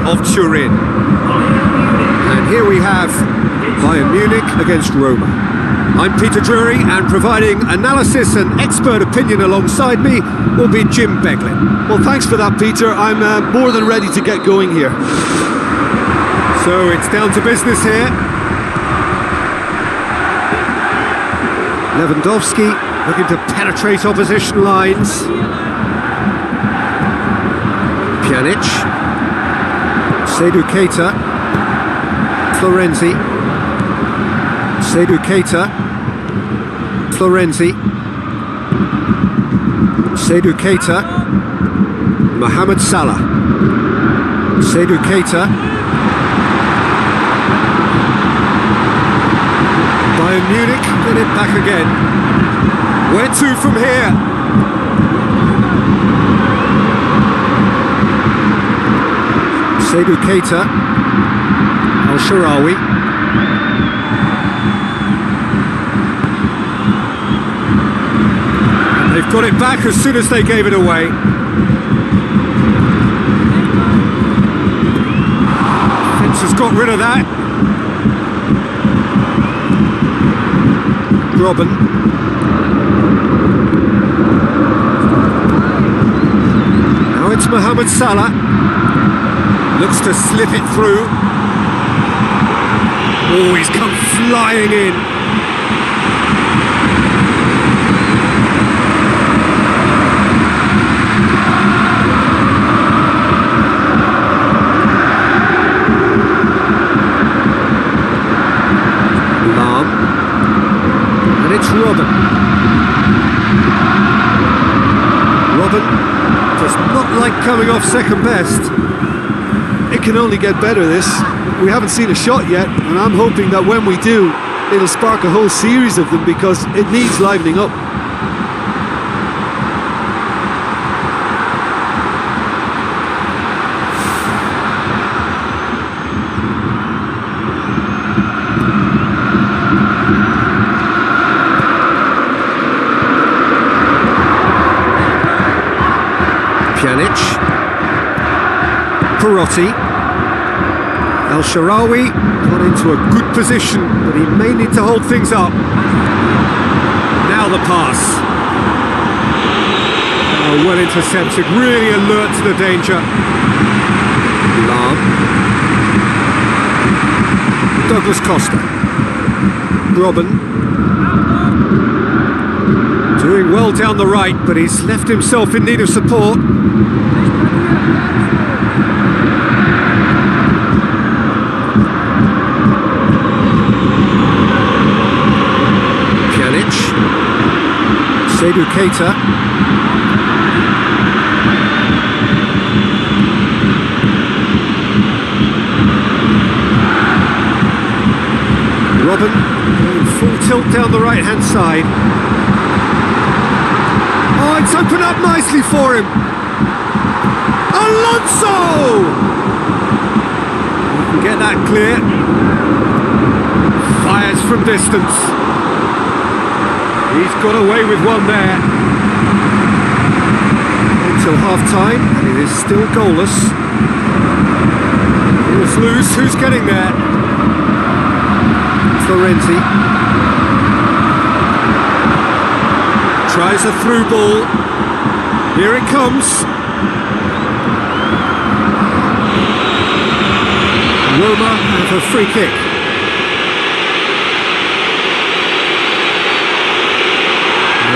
of Turin. And here we have Bayern Munich against Roma. I'm Peter Drury, and providing analysis and expert opinion alongside me will be Jim Beglin. Well, thanks for that, Peter. I'm more than ready to get going here. So it's down to business here. Lewandowski looking to penetrate opposition lines. Pjanic, Seydou Keita, Florenzi, Seydou Keita, Florenzi, Seydou Keita, Mohamed Salah, Seydou Keita, Bayern Munich get it back again. Where to from here? Seydou Keita, El Shaarawy, and they've got it back as soon as they gave it away. Fence has got rid of that. Robben. Now it's Mohamed Salah. Looks to slip it through. Oh, he's come flying in. Lahm. And it's Robben. Robben does not like coming off second best. It can only get better, this. We haven't seen a shot yet, and I'm hoping that when we do, it'll spark a whole series of them, because it needs livening up. Pjanic, Perotti, El Shaarawy got into a good position, but he may need to hold things up. Now the pass. Oh, well intercepted, really alert to the danger. Lahm. Douglas Costa. Robben. Doing well down the right, but he's left himself in need of support. Seydou Keita. Robben going full tilt down the right-hand side. Oh, it's opened up nicely for him. Alonso! We can get that clear. Fires from distance. He's got away with one there. Until half-time, and it is still goalless. Ball's loose, who's getting there? Florenzi. Tries a through ball. Here it comes. Roma have a free kick.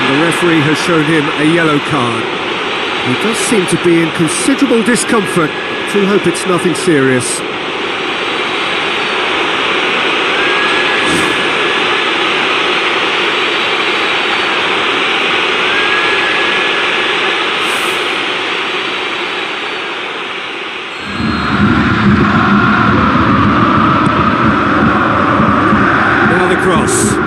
The referee has shown him a yellow card. He does seem to be in considerable discomfort. Do hope it's nothing serious. Now the cross.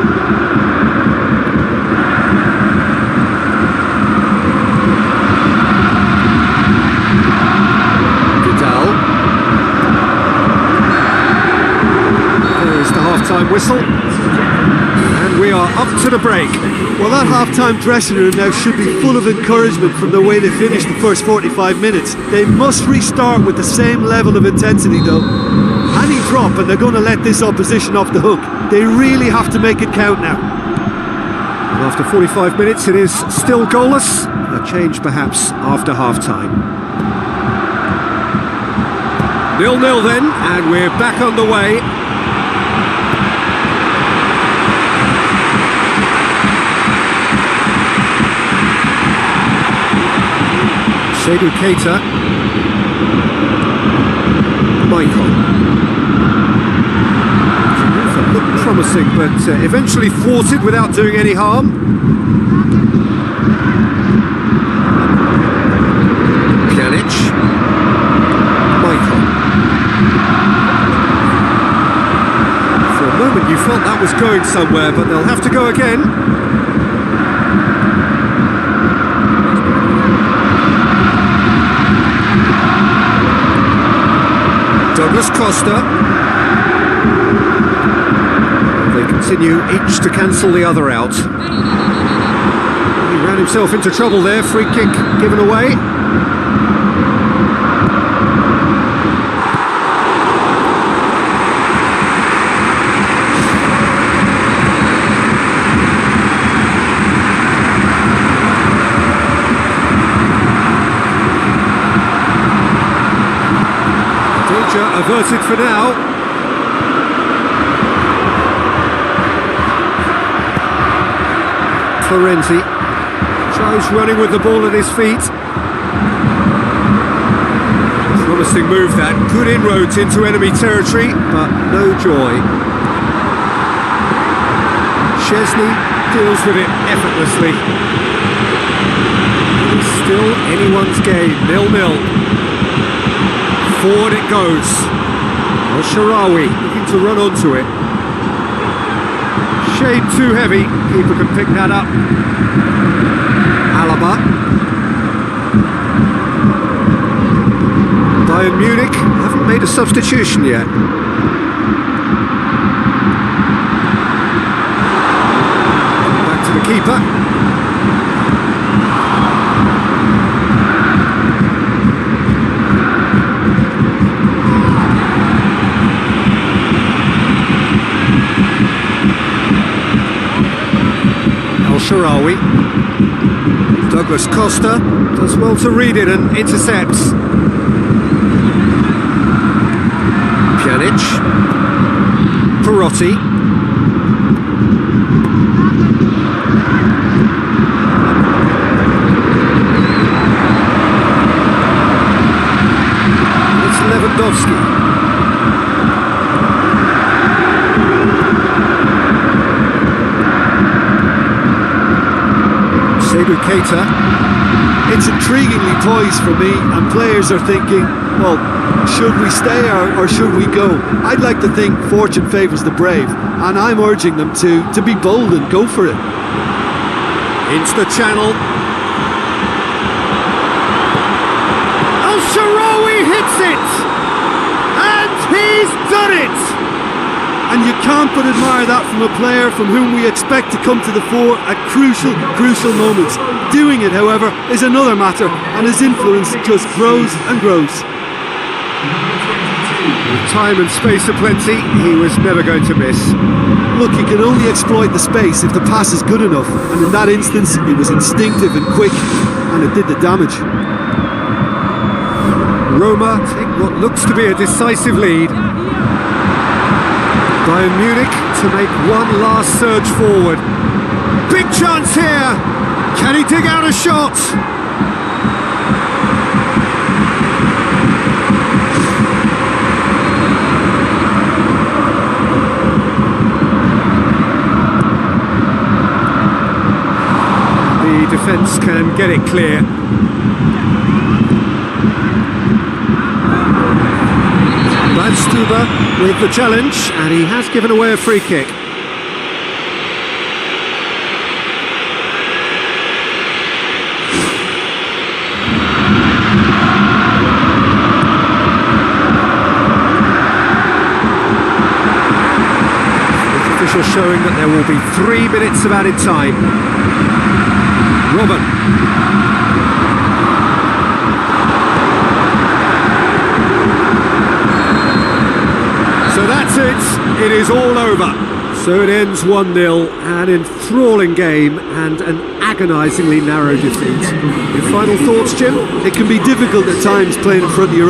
Whistle, and we are up to the break. Well, that half-time dressing room now should be full of encouragement from the way they finished the first 45 minutes. They must restart with the same level of intensity, though. Any drop and they're going to let this opposition off the hook. They really have to make it count now. After 45 minutes, it is still goalless. A change perhaps after half-time. 0-0 then, and we're back on the way. Seydou Keita. Michael. Looked promising, but eventually thwarted without doing any harm. Pjanic. Michael. For a moment you felt that was going somewhere, but they'll have to go again. Douglas Costa. They continue each to cancel the other out. He ran himself into trouble there, free kick given away. Averted for now. Florenzi tries running with the ball at his feet. Promising move that. Good inroads into enemy territory, but no joy. Szczesny deals with it effortlessly. It's still anyone's game, 0-0. Forward it goes. El Shaarawy looking to run onto it. Shade too heavy. Keeper can pick that up. Alaba. Bayern Munich haven't made a substitution yet. Back to the keeper. Shaarawy. Douglas Costa does well to read it and intercepts. Pjanic. Perotti. It's Lewandowski. Seydou Keita. It's intriguingly poised for me, and players are thinking, well, should we stay or should we go? I'd like to think fortune favours the brave, and I'm urging them to be bold and go for it. Into the channel. El Shaarawy hits it! And he's done it! And you can't but admire that from a player from whom we expect to come to the fore at crucial moments. Doing it, however, is another matter, and his influence just grows and grows. With time and space aplenty, he was never going to miss. Look, he can only exploit the space if the pass is good enough, and in that instance, it was instinctive and quick, and it did the damage. Roma take what looks to be a decisive lead. Bayern Munich to make one last surge forward. Big chance here! Can he dig out a shot? The defence can get it clear. Badstuber with the challenge, and he has given away a free kick. official showing that there will be 3 minutes of added time. Robben. So that's it. It is all over. So it ends 1-0, an enthralling game and an agonisingly narrow defeat. Your final thoughts, Jim? It can be difficult at times playing in front of your